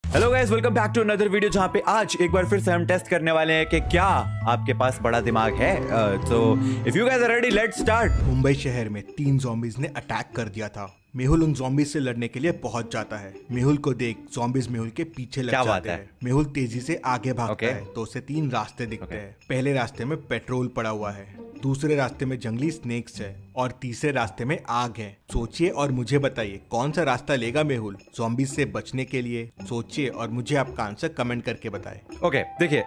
Hello guys, welcome back to another video जहां पे आज एक बार फिर से हम टेस्ट करने वाले हैं कि क्या आपके पास बड़ा दिमाग है। तो if you guys are ready, let's start. Mumbai शहर में 3 ज़ॉम्बीज ने अटैक कर दिया था। मेहुल उन ज़ॉम्बीज से लड़ने के लिए पहुंच जाता है। मेहुल को देख ज़ॉम्बीज मेहुल के पीछे लग जाते हैं। मेहुल तेजी से आगे भागता है तो उसे 3 रास्ते दिखते हैं। पहले रास्ते में पेट्रोल पड़ा हुआ है, दूसरे रास्ते में जंगली स्नेक्स है और तीसरे रास्ते में आग है। सोचिए और मुझे बताइए कौन सा रास्ता लेगा मेहुल ज़ॉम्बीज से बचने के लिए। सोचिए और मुझे आपका आंसर कमेंट करके बताएं। ओके, देखिए,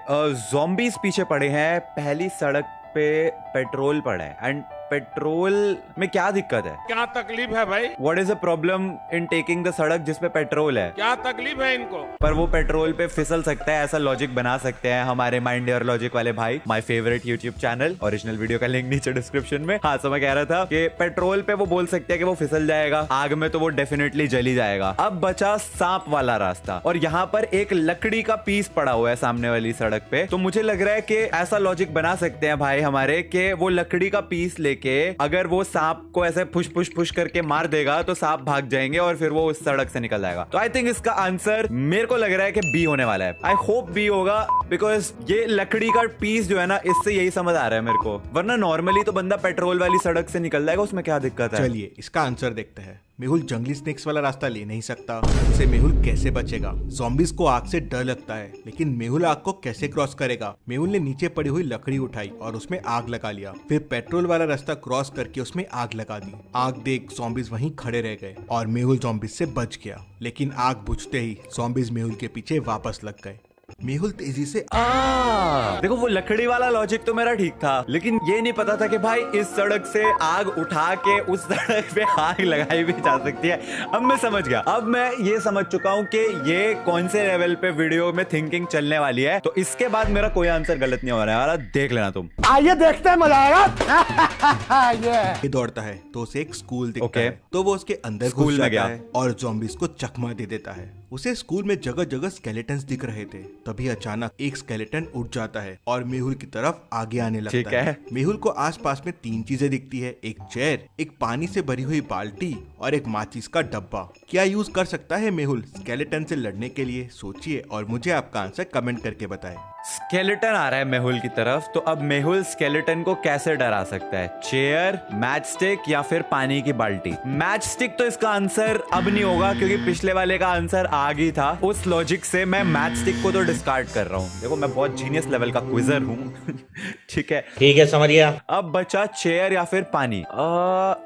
ज़ॉम्बीज पीछे पड़े हैं, पहली सड़क पे पेट्रोल पड़ा है एंड पेट्रोल में क्या दिक्कत है? क्या तकलीफ है भाई? What is the problem in taking the सड़क जिसपे पेट्रोल है? क्या तकलीफ है इनको? पर वो पेट्रोल पे फिसल सकता है, ऐसा लॉजिक बना सकते हैं हमारे माइंड योर लॉजिक वाले भाई। My favourite YouTube channel, original video का लिंक नीचे डिस्क्रिप्शन में। हाँ, तो मैं कह रहा था कि पेट्रोल पे वो बोल सकते हैं कि वो फिसल जाएगा, आग में तो वो डेफिनेटली जली जाएगा। अब बचा सांप वाला रास्ता और यहाँ पर एक लकड़ी का पीस पड़ा हुआ है सामने वाली सड़क पे। तो मुझे लग रहा है कि ऐसा लॉजिक बना सकते हैं भाई हमारे कि वो लकड़ी का पीस लेके अगर वो सांप को ऐसे पुश करके मार देगा तो सांप भाग जाएंगे और फिर वो उस सड़क से निकल जाएगा। तो आई थिंक इसका आंसर मेरे को लग रहा है कि बी होने वाला है। आई होप बी होगा, बिकॉज ये लकड़ी का पीस जो है ना, इससे यही समझ आ रहा है मेरे को। वरना नॉर्मली तो बंदा पेट्रोल वाली सड़क से निकल जाएगा, उसमें क्या दिक्कत है? चलिए इसका आंसर देखते हैं। मेहुल जंगली स्नेक्स वाला रास्ता ले नहीं सकता, इससे मेहुल कैसे बचेगा? ज़ॉम्बीज को आग से डर लगता है, लेकिन मेहुल आग को कैसे क्रॉस करेगा? मेहुल ने नीचे पड़ी हुई लकड़ी उठाई और उसमें आग लगा लिया, फिर पेट्रोल वाला रास्ता क्रॉस करके उसमें आग लगा दी। आग देख ज़ॉम्बीज वहीं खड़े रह गए और मेहुल ज़ॉम्बीज से बच गया, लेकिन आग बुझते ही ज़ॉम्बीज मेहुल के पीछे वापस लग गए। मेहुल तेजी से देखो, वो लकड़ी वाला लॉजिक तो मेरा ठीक था, लेकिन ये नहीं पता था कि भाई इस सड़क से आग उठा के उस सड़क पे आग लगाई भी जा सकती है। अब मैं समझ गया, अब मैं ये समझ चुका हूँ कि ये कौन से लेवल पे वीडियो में थिंकिंग चलने वाली है। तो इसके बाद मेरा कोई आंसर गलत नहीं हो रहा है, देख लेना तुम। आइए देखते हैं, मजा आएगा। ये दौड़ता है तो उसे एक स्कूल दिखता है, तो वो उसके अंदर घुस जाता है और ज़ॉम्बीज को चकमा दे देता है। उसे स्कूल में जगह जगह स्केलेटन्स दिख रहे थे, तभी अचानक एक स्केलेटन उठ जाता है और मेहुल की तरफ आगे आने लगता है। मेहुल को आसपास में 3 चीजें दिखती है, एक चेयर, एक पानी से भरी हुई बाल्टी और एक माचिस का डब्बा। क्या यूज कर सकता है मेहुल स्केलेटन से लड़ने के लिए? सोचिए और मुझे आपका आंसर कमेंट करके बताएं। स्केलेटन आ रहा है मेहुल की तरफ, तो अब मेहुल स्केलेटन को कैसे डरा सकता है? चेयर, मैच स्टिक या फिर पानी की बाल्टी? मैच स्टिक तो इसका आंसर अब नहीं होगा, क्योंकि पिछले वाले का आंसर आग ही था। उस लॉजिक से मैं मैच स्टिक को तो डिस्कार्ड कर रहा हूँ। देखो, मैं बहुत जीनियस लेवल का क्विजर हूँ। ठीक है, समझ गया। अब बचा चेयर या फिर पानी।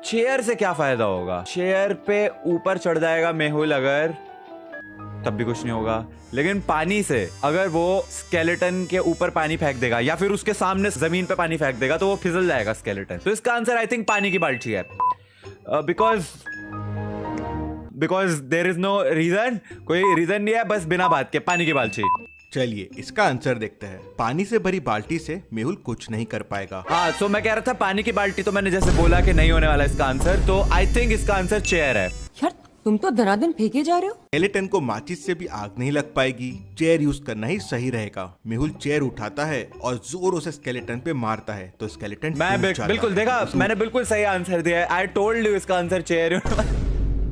चेयर से क्या फायदा होगा? चेयर पे ऊपर चढ़ जाएगा मेहुल अगर, तब भी कुछ नहीं होगा। लेकिन पानी से अगर वो स्केलेटन के ऊपर पानी फेंक देगा या फिर उसके सामने जमीन पे पानी फेंक देगा तो वो फिसल जाएगा स्केलेटन। तो इसका आंसर आई थिंक पानी की बाल्टी है, because there is no reason, कोई रीजन नहीं है, बस बिना बात के पानी की बाल्टी। चलिए इसका आंसर देखते हैं। पानी से भरी बाल्टी से मेहुल कुछ नहीं कर पाएगा। हाँ, तो मैं कह रहा था पानी की बाल्टी, तो मैंने जैसे बोला कि नहीं होने वाला इसका आंसर, तो आई थिंक इसका आंसर चेयर है। यार, तुम तो धनाधन फेंके जा रहे हो। स्केलेटन को माचिस से भी आग नहीं लग पाएगी, चेयर यूज करना ही सही रहेगा। मेहुल चेयर उठाता है और जोरों से स्केलेटन पे मारता है तो स्केलेटन बिल्कुल देखा, मैंने बिल्कुल सही आंसर दिया है। आई टोल्ड यू इसका आंसर चेयर।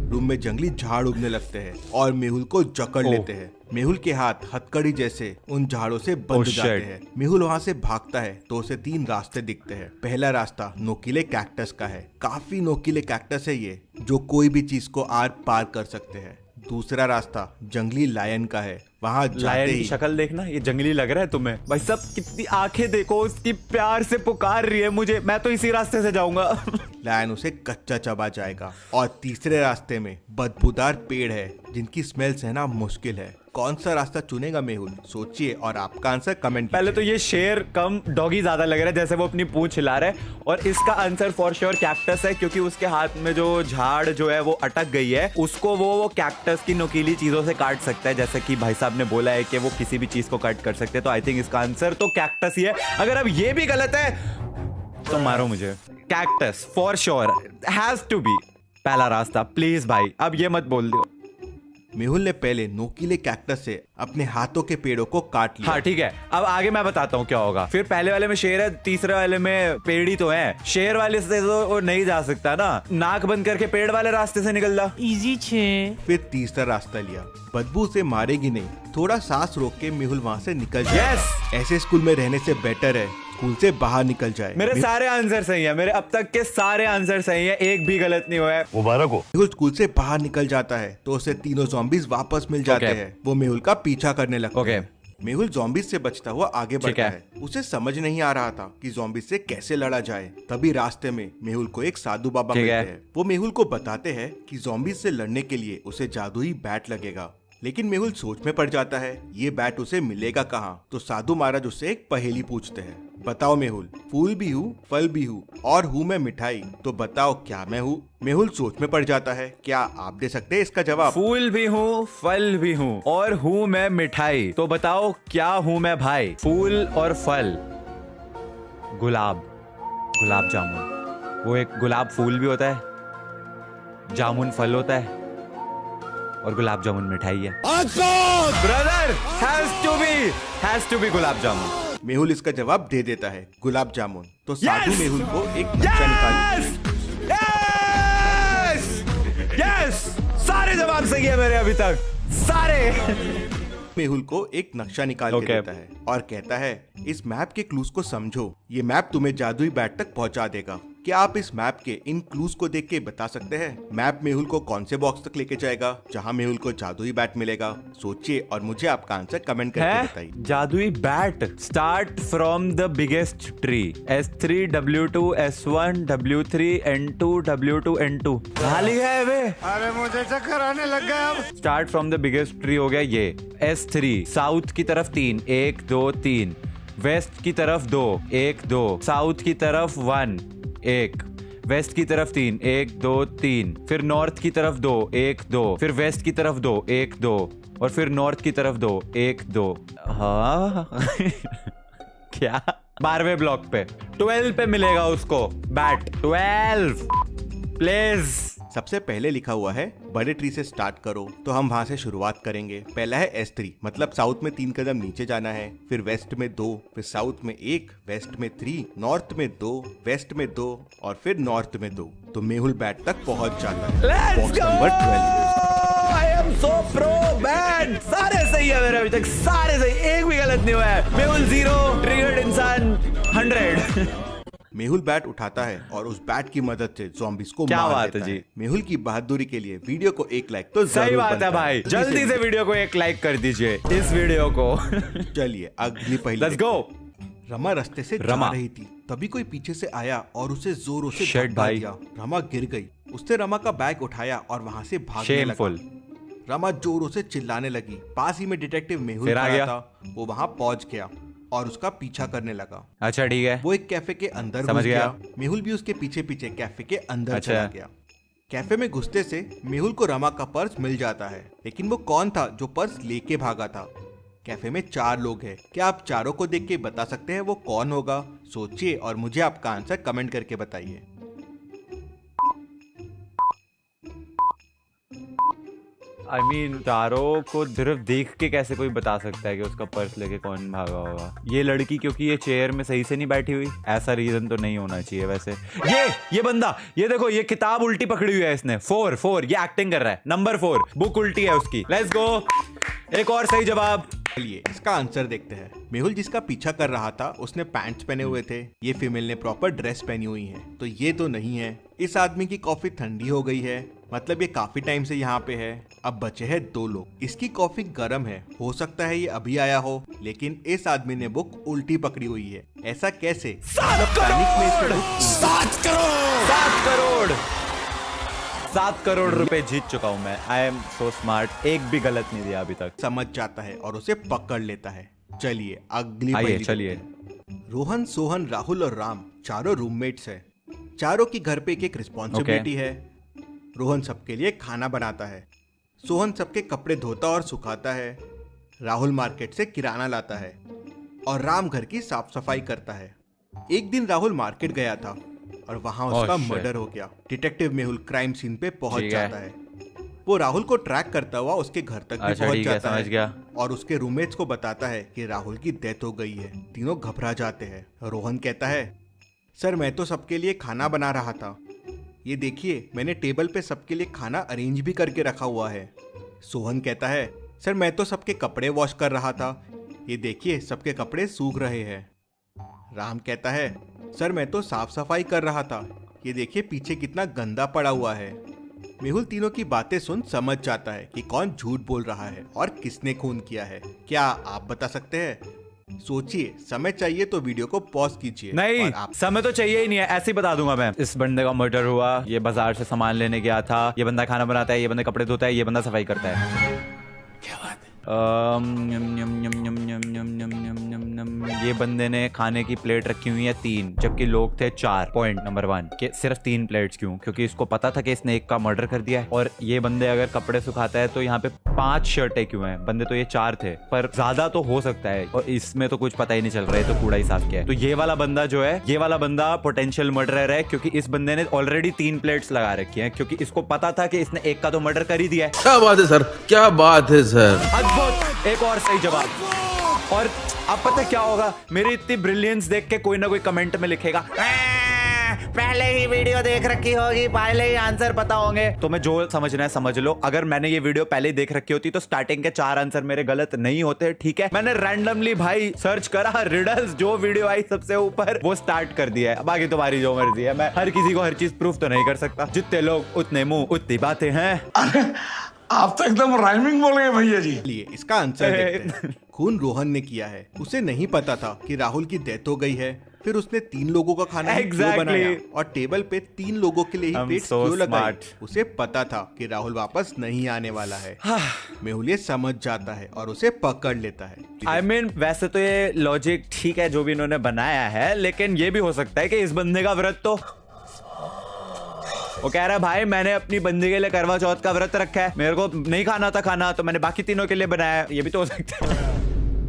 रूम में जंगली झाड़ उगने लगते हैं और मेहुल को जकड़ लेते हैं। मेहुल के हाथ हथकड़ी जैसे उन झाड़ों से बंध जाते हैं। मेहुल वहाँ से भागता है तो उसे 3 रास्ते दिखते हैं। पहला रास्ता नोकीले कैक्टस का है, काफी नोकीले कैक्टस है ये, जो कोई भी चीज को आर पार कर सकते हैं। दूसरा रास्ता जंगली लायन का है, वहाँ लायन की शक्ल देखना, ये जंगली लग रहा है तुम्हें भाई साहब, कितनी आंखें देखो उसकी, प्यार से पुकार रही है मुझे, मैं तो इसी रास्ते से जाऊंगा। लायन उसे कच्चा चबा जाएगा। और तीसरे रास्ते में बदबूदार पेड़ है जिनकी स्मेल सहना मुश्किल है। कौन सा रास्ता चुनेगा मेहुल? सोचिए और आपका आंसर कमेंट। पहले तो ये शेर कम डॉगी ज्यादा लग रहा है, जैसे वो अपनी पूंछ हिला रहा है। और इसका आंसर फॉर श्योर कैक्टस है, क्योंकि उसके हाथ में जो झाड़ जो है वो अटक गई है, उसको वो कैक्टस की नुकीली चीजों से काट सकता है, जैसे कि भाई साहब ने बोला है कि वो किसी भी चीज को कट कर सकते हैं। तो आई थिंक इसका आंसर तो कैक्टस ही है। अगर अब ये भी गलत है तो मारो मुझे। Cactus for sure has to be पहला रास्ता। प्लीज भाई, अब ये मत बोल दो। मेहुल ने पहले नोकीले कैक्टस से अपने हाथों के पेड़ों को काट लिया। हाँ ठीक है, अब आगे मैं बताता हूँ क्या होगा। फिर पहले वाले में शेर है, तीसरे वाले में पेड़ ही तो है। शेर वाले से तो वो नहीं जा सकता ना, नाक बंद करके पेड़ वाले रास्ते से निकल जा। इजी छे। फिर तीसरा रास्ता लिया। बदबू से मारेगी नहीं, थोड़ा सांस रोक के मेहुल वहाँ से निकल जाए। ऐसे स्कूल में रहने से बेटर है स्कूल से बाहर निकल जाए। मेरे सारे आंसर सही है, मेरे अब तक के सारे आंसर सही है, एक भी गलत नहीं हुआ है। मुबारक हो। मेहुल स्कूल से बाहर निकल जाता है तो उसे तीनों ज़ॉम्बीज़ वापस मिल जाते हैं। वो मेहुल का पीछा करने लगते हैं। मेहुल ज़ॉम्बीज़ से बचता हुआ आगे बढ़ता है। उसे समझ नहीं आ रहा था कि ज़ॉम्बीज़ से कैसे लड़ा जाए। तभी रास्ते में मेहुल को एक साधु बाबा मिलते हैं। वो मेहुल को बताते हैं कि ज़ॉम्बीज़ से लड़ने के लिए उसे जादुई बैट लगेगा। लेकिन मेहुल सोच में पड़ जाता है ये बैट उसे मिलेगा कहाँ। तो साधु महाराज उससे एक पहेली पूछते हैं। बताओ मेहुल, फूल भी हूँ, फल भी हूँ और हूँ मैं मिठाई, तो बताओ क्या मैं हूँ। मेहुल सोच में पड़ जाता है। क्या आप दे सकते हैं इसका जवाब? फूल भी हूँ, फल भी हूँ और हूँ मैं मिठाई, तो बताओ क्या हूँ मैं भाई। फूल और फल, गुलाब जामुन। वो एक गुलाब फूल भी होता है, जामुन फल होता है और गुलाब जामुन मिठाई है। Brother, has to B gulab jamun. Mehul इसका जवाब दे देता है, गुलाब जामुन। तो साधु मेहुल को एक नक्शा निकाल। यस, सारे जवाब सही है मेरे अभी तक, सारे। मेहुल को एक नक्शा निकाल के देता है और कहता है इस मैप के क्लूज को समझो, ये मैप तुम्हें जादुई बैट तक पहुंचा देगा। क्या आप इस मैप के इन क्लूज को देख के बता सकते हैं मैप मेहुल को कौन से बॉक्स तक लेके जाएगा जहां मेहुल को जादुई बैट मिलेगा? सोचिए और मुझे आपका आंसर कमेंट करके बताइए। जादुई bat, start from the biggest tree, S3 W2 S1 W3 N2 W2 N2। कहाँ लिखा है वे? अरे मुझे चक्कर आने लग गया अब। Start from the biggest tree हो गया ये। S3 साउथ की तरफ 3, 1 2 3, वेस्ट की तरफ 2, 1 2, साउथ की तरफ 1 1, वेस्ट की तरफ 3, 1 2 3, फिर नॉर्थ की तरफ 2, 1 2, फिर वेस्ट की तरफ 2, 1 2, और फिर नॉर्थ की तरफ 2, 1 2। हाँ क्या? 12वें ब्लॉक पे 12 पे मिलेगा उसको बैट। 12 प्लीज। सबसे पहले लिखा हुआ है बड़े ट्री से स्टार्ट करो, तो हम वहाँ से शुरुआत करेंगे। पहला है S3, मतलब साउथ में 3 कदम नीचे जाना है, फिर वेस्ट में 2, फिर साउथ में 1, वेस्ट में 3, नॉर्थ में 2, वेस्ट में 2 और फिर नॉर्थ में 2। तो मेहुल बैट तक पहुँच जाता है। Box number 12। I am so pro man. सारे सही है मेरे अभी तक, सारे सही, एक भी गलत नहीं हुआ है। मेहुल 0, ट्रिगर्ड इंसान 100। मेहुल बैट उठाता है और उस बैट की मदद से ज़ॉम्बीज़ को क्या मार बात देता है जी। मेहुल की बहादुरी के लिए वीडियो को एक लाइक तो सही बात है भाई, जल्दी से वीडियो को एक लाइक कर दीजिए इस वीडियो को। चलिए अगली पहली। Let's go. रमा रास्ते से जा रही थी, तभी कोई पीछे से आया और उसे जोरों से धक्का दिया। रमा गिर गई। उसने रमा का बैग उठाया और वहां से भागने लगा। रमा जोरों से चिल्लाने लगी। पास ही में डिटेक्टिव मेहुल खड़ा था, वो वहां पहुंच गया और उसका पीछा करने लगा। अच्छा ठीक है। वो एक कैफे के अंदर घुस गया। मेहुल भी उसके पीछे पीछे कैफे के अंदर चला गया। कैफे में घुसते से मेहुल को रमा का पर्स मिल जाता है, लेकिन वो कौन था जो पर्स लेके भागा था? कैफे में 4 लोग हैं। क्या आप चारों को देख के बता सकते हैं वो कौन होगा? सोचिए और मुझे आपका आंसर कमेंट करके बताइए। I mean, चारों को सिर्फ देख के कैसे कोई बता सकता है कि उसका पर्स लेके कौन भागा होगा? ये लड़की क्योंकि ये चेयर में सही से नहीं बैठी हुई, ऐसा रीजन तो नहीं होना चाहिए वैसे। ये बंदा, ये देखो, ये किताब उल्टी पकड़ी हुई है इसने। 4 ये एक्टिंग कर रहा है। नंबर 4 बुक उल्टी है उसकी। लेट्स गो, एक और सही जवाब। चलिए इसका आंसर देखते हैं। मेहुल जिसका पीछा कर रहा था उसने पैंट्स पहने हुए थे। ये फीमेल ने प्रॉपर ड्रेस पहनी हुई है, तो ये तो नहीं है। इस आदमी की कॉफी ठंडी हो गई है, मतलब ये काफी टाइम से यहाँ पे है। अब बचे हैं 2 लोग। इसकी कॉफी गर्म है, हो सकता है ये अभी आया हो, लेकिन इस आदमी ने बुक उल्टी पकड़ी हुई है। ऐसा कैसे? 7 करोड़ रुपए जीत चुका हूँ मैं। आई एम सो स्मार्ट, एक भी गलत नहीं दिया अभी तक। समझ जाता है और उसे पकड़ लेता है। चलिए अगली आइए, पहेली चलिए। रोहन, सोहन, राहुल और राम चारों रूममेट्स हैं। चारों की घर पे एक रिस्पॉन्सिबिलिटी है। रोहन सबके लिए खाना बनाता है, सोहन सबके कपड़े धोता और सुखाता है, राहुल मार्केट से किराना लाता है और राम घर की साफ सफाई करता है। एक दिन राहुल मार्केट गया था और वहां उसका मर्डर हो गया। डिटेक्टिव मेहुल क्राइम सीन पे पहुंच जाता है। वो राहुल को ट्रैक करता हुआ उसके घर तक भी अच्छा, पहुंच ठीक है, जाता समझ है गया। और उसके रूममेट्स को बताता है कि राहुल की डेथ हो गई है। तीनों घबरा जाते हैं। रोहन कहता है, सर मैं तो सबके लिए खाना बना रहा था, ये देखिए मैंने टेबल पे सबके लिए खाना अरेंज भी करके रखा हुआ है। सोहन कहता है, सर मैं तो सबके कपड़े वॉश कर रहा था, ये देखिए सबके कपड़े सूख रहे हैं। राम कहता है, सर मैं तो साफ सफाई कर रहा था, ये देखिए पीछे कितना गंदा पड़ा हुआ है। मेहुल तीनों की बातें सुन समझ जाता है कि कौन झूठ बोल रहा है और किसने खून किया है। क्या आप बता सकते हैं? सोचिए, समय चाहिए तो वीडियो को पॉज कीजिए। नहीं, समय तो चाहिए ही नहीं है, ऐसे ही बता दूंगा मैं। इस बंदे का मर्डर हुआ, ये बाजार से सामान लेने गया था, ये बंदा खाना बनाता है, ये बंदा कपड़े धोता है, ये बंदा सफाई करता है। क्या बात है? ये बंदे ने खाने की प्लेट रखी हुई है 3, जबकि लोग थे 4। पॉइंट नंबर 1 कि सिर्फ 3 प्लेट्स क्यों? क्योंकि इसको पता था कि इसने एक का मर्डर कर दिया है। और ये बंदे अगर कपड़े सुखाता है तो यहाँ पे 5 शर्टें क्यों हैं? बंदे तो ये 4 थे, पर ज्यादा तो हो सकता है और इसमें तो कुछ पता ही नहीं चल रहा है, तो कूड़ा ही साफ किया है। तो ये वाला बंदा जो है, ये वाला बंदा पोटेंशियल मर्डरर है, क्योंकि इस बंदे ने ऑलरेडी 3 प्लेट्स लगा रखी है, क्योंकि इसको पता था कि इसने एक का तो मर्डर कर ही दिया है। क्या बात है सर, क्या बात है सर। अद्भुत, एक और सही जवाब। और अब पता क्या होगा, मेरी इतनी ब्रिलियंस देख के कोई ना कोई कमेंट में लिखेगा, पहले ही वीडियो देख रखी होगी, पहले ही आंसर पता होंगे। तो मैं जो समझना है समझ लो। अगर मैंने ये वीडियो पहले ही देख रखी होती तो स्टार्टिंग के 4 आंसर मेरे गलत नहीं होते, ठीक है? मैंने रैंडमली भाई सर्च करा, रिडल्स, जो वीडियो आई सबसे ऊपर वो स्टार्ट कर दिया है। बाकी तुम्हारी जो मर्जी है, मैं हर किसी को हर चीज प्रूफ तो नहीं कर सकता। जितने लोग उतने मुंह उतनी बातें हैं। आप तो एकदम राइमिंग बोल गए भैया जी। लिए इसका आंसर देखते हैं। खून रोहन ने किया है। उसे नहीं पता था कि राहुल की डेथ हो गई है, फिर उसने 3 लोगों का खाना क्यों बनाया और टेबल पे 3 लोगों के लिए ही प्लेट क्यों लगाई? उसे पता था कि राहुल वापस नहीं आने वाला है। मेहुल ये समझ जाता है और उसे पकड़ लेता है। I mean, वैसे तो ये लॉजिक ठीक है जो भी इन्होंने बनाया है, लेकिन ये भी हो सकता है कि इस बंदे का व्रत तो, वो कह रहा है भाई मैंने अपनी बंदी के लिए करवा चौथ का व्रत रखा है, मेरे को नहीं खाना था खाना, तो मैंने बाकी तीनों के लिए बनाया। ये भी तो हो सकता है।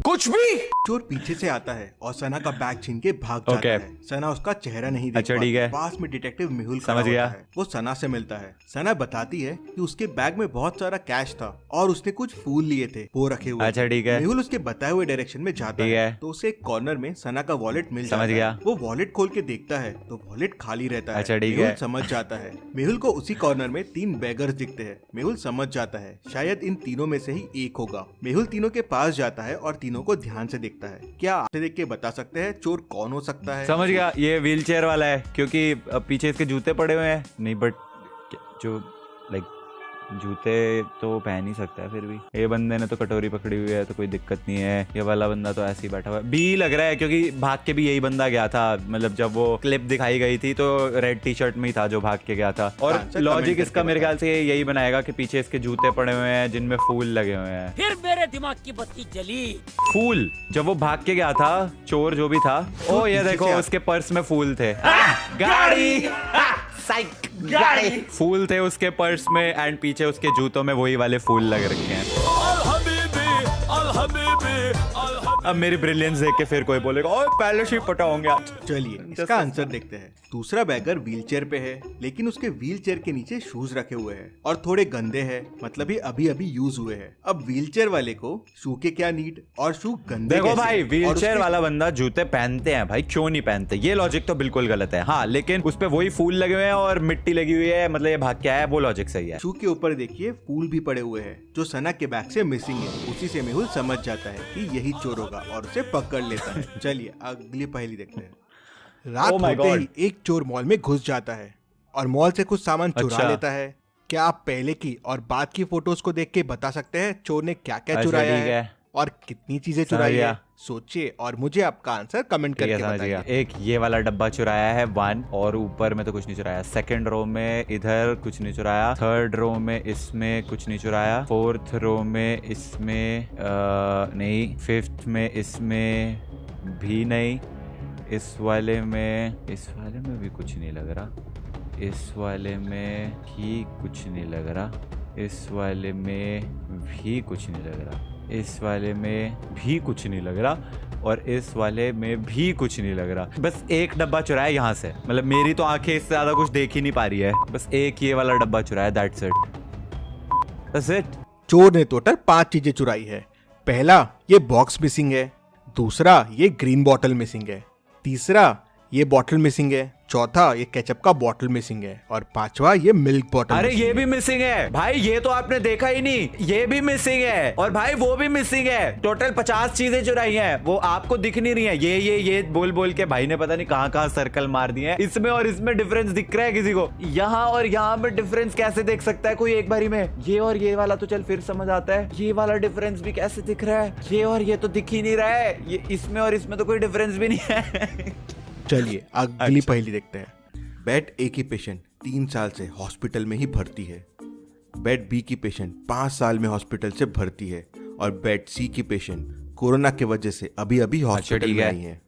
कुछ भी। चोर पीछे से आता है और सना का बैग छीन के भाग जाता है। सना उसका चेहरा नहीं देख पाती। ठीक है। पास में डिटेक्टिव मेहुल समझ गया। है। वो सना से मिलता है। सना बताती है कि उसके बैग में बहुत सारा कैश था और उसने कुछ फूल लिए थे, वो रखे हुए। अच्छा, ठीक है। मेहुल उसके बताए हुए डायरेक्शन में जाता है तो उसे एक कॉर्नर में सना का वॉलेट मिल जाता है। वो वॉलेट खोल के देखता है तो वॉलेट खाली रहता है। अच्छा, ठीक मेहुल है। समझ जाता है। मेहुल को उसी कॉर्नर में 3 बेगर्स दिखते हैं। मेहुल समझ जाता है शायद इन तीनों में से ही एक होगा। मेहुल तीनों के पास जाता है और तीनों को ध्यान से देखता है। क्या देख के बता सकते हैं चोर कौन हो सकता है? समझ गया, ये व्हील चेयर वाला है, क्योंकि पीछे इसके जूते पड़े हुए हैं। नहीं, बट जो लाइक जूते तो पहन ही सकता है। फिर भी ये बंदे ने तो कटोरी पकड़ी हुई है, तो कोई दिक्कत नहीं है। ये वाला बंदा तो ऐसे ही बैठा हुआ है। बी लग रहा है, क्योंकि भाग के भी यही बंदा गया था। मतलब जब वो क्लिप दिखाई गई थी तो रेड टी शर्ट में ही था जो भाग के गया था। और लॉजिक इसका मेरे ख्याल से यही बनाएगा कि पीछे इसके जूते पड़े हुए हैं जिनमें फूल लगे हुए हैं। फिर मेरे दिमाग की बत्ती जली। फूल जब वो भाग के गया था, चोर जो भी था, ओ ये देखो उसके पर्स में फूल थे। गाड़ी गाड़ी फूल थे उसके पर्स में, एंड पीछे उसके जूतों में वही वाले फूल लग रखे हैं। अब मेरी ब्रिलियंस देख के फिर कोई बोलेगा ओए पहले से ही पता होंगे आज। चलिए इसका आंसर देखते हैं। दूसरा बैगर व्हीलचेयर पे है, लेकिन उसके व्हीलचेयर के नीचे शूज रखे हुए हैं और थोड़े गंदे हैं, मतलब ये अभी अभी यूज हुए हैं। अब व्हीलचेयर वाले को शू के क्या नीड और शू गंदे देखो कैसे? भाई, व्हीलचेयर उसके... वाला बंदा जूते पहनते हैं भाई, क्यों नहीं पहनते? ये लॉजिक तो बिल्कुल गलत है। हाँ, लेकिन उस पे वही फूल लगे हुए हैं और मिट्टी लगी हुई है, मतलब ये भाग के आया है, वो लॉजिक सही है। शू के ऊपर देखिए फूल भी पड़े हुए हैं जो सना के बैग से मिसिंग है। उसी से मेहुल समझ जाता है कि यही चोर होगा और उसे पकड़ लेता है। चलिए अगली पहेली देखते हैं। रात होते ही एक चोर मॉल में घुस जाता है और मॉल से कुछ सामान चुरा लेता है। क्या आप पहले की और बाद की फोटोज को देख के बता सकते हैं चोर ने क्या क्या चुराया है और कितनी चीजें चुराई है? सोचिए और मुझे आपका आंसर कमेंट करके बताइए। एक ये वाला डब्बा चुराया है 1, और ऊपर में तो कुछ नहीं चुराया। सेकंड रो में इधर कुछ नहीं चुराया। थर्ड रो में इसमें कुछ नहीं चुराया। फोर्थ रो में इसमें नहीं। फिफ्थ में इसमें भी नहीं। इस वाले में भी कुछ नहीं लग रहा। इस वाले में भी कुछ नहीं लग रहा। इस वाले में भी कुछ नहीं लग रहा। इस वाले में भी कुछ नहीं लग रहा और इस वाले में भी कुछ नहीं लग रहा। बस एक डब्बा चुराया यहाँ से, मतलब मेरी तो आंखें इससे ज्यादा कुछ देख ही नहीं पा रही है। बस एक ये वाला डब्बा चुराया, दैट्स इट। That's it. चोर ने टोटल 5 चीजें चुराई है। पहला, ये बॉक्स मिसिंग है। दूसरा, ये ग्रीन बॉटल मिसिंग है। तीसरा, ये बॉटल मिसिंग है। चौथा, ये केचप का बॉटल मिसिंग है। और पांचवा, ये मिल्क बॉटल। अरे ये भी मिसिंग है भाई, ये तो आपने देखा ही नहीं, ये भी मिसिंग है और भाई वो भी मिसिंग है। टोटल 50 चीजें चुराई हैं, वो आपको दिख नहीं रही है। ये बोल बोल के भाई ने पता नहीं कहाँ कहाँ सर्कल मार दिए हैं। इसमें और इसमें डिफरेंस दिख रहा है किसी को? यहाँ और यहाँ में डिफरेंस कैसे देख सकता है कोई एक बारी में? ये और ये वाला तो चल फिर समझ आता है, ये वाला डिफरेंस भी कैसे दिख रहा है? ये और ये तो दिख ही नहीं रहा है, ये इसमें और इसमें तो कोई डिफरेंस भी नहीं है। चलिए अगली पहेली देखते हैं। बेड ए की पेशेंट 3 साल से हॉस्पिटल में ही भर्ती है। बेड बी की पेशेंट 5 साल में हॉस्पिटल से भर्ती है। और बेड सी की पेशेंट कोरोना की वजह से अभी अभी हॉस्पिटल में आई है।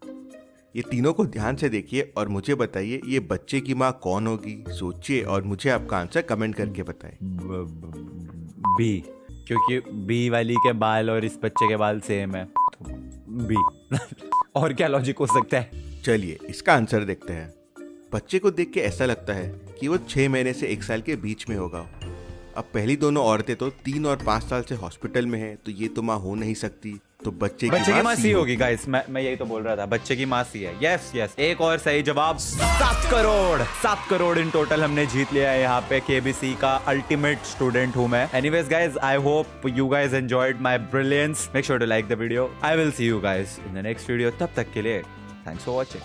ये तीनों को ध्यान से देखिए और मुझे बताइए ये बच्चे की माँ कौन होगी। सोचिए और मुझे आपका आंसर कमेंट करके बताएं। बी, क्योंकि बी वाली के बाल और इस बच्चे के बाल सेम है, तो बी। और क्या लॉजिक हो सकता है? चलिए इसका आंसर देखते हैं। बच्चे को देख के ऐसा लगता है कि वो 6 महीने से 1 साल के बीच में होगा। अब पहली दोनों औरतें तो 3 और 5 साल से हॉस्पिटल में हैं, तो ये तो माँ हो नहीं सकती। तो बच्चे की माँ सी होगी गाइस। मैं यही तो बोल रहा था, बच्चे की माँ सी है। यस यस, एक और सही जवाब। 7 करोड़ इन टोटल हमने जीत लिया है यहाँ पे। केबीसी का अल्टीमेट स्टूडेंट हूँ मैं। Anyways guys, I hope you guys enjoyed my brilliance. Make sure to like the video. I will see you guys in the next video. तब तक के लिए थैंक्स फॉर वॉचिंग।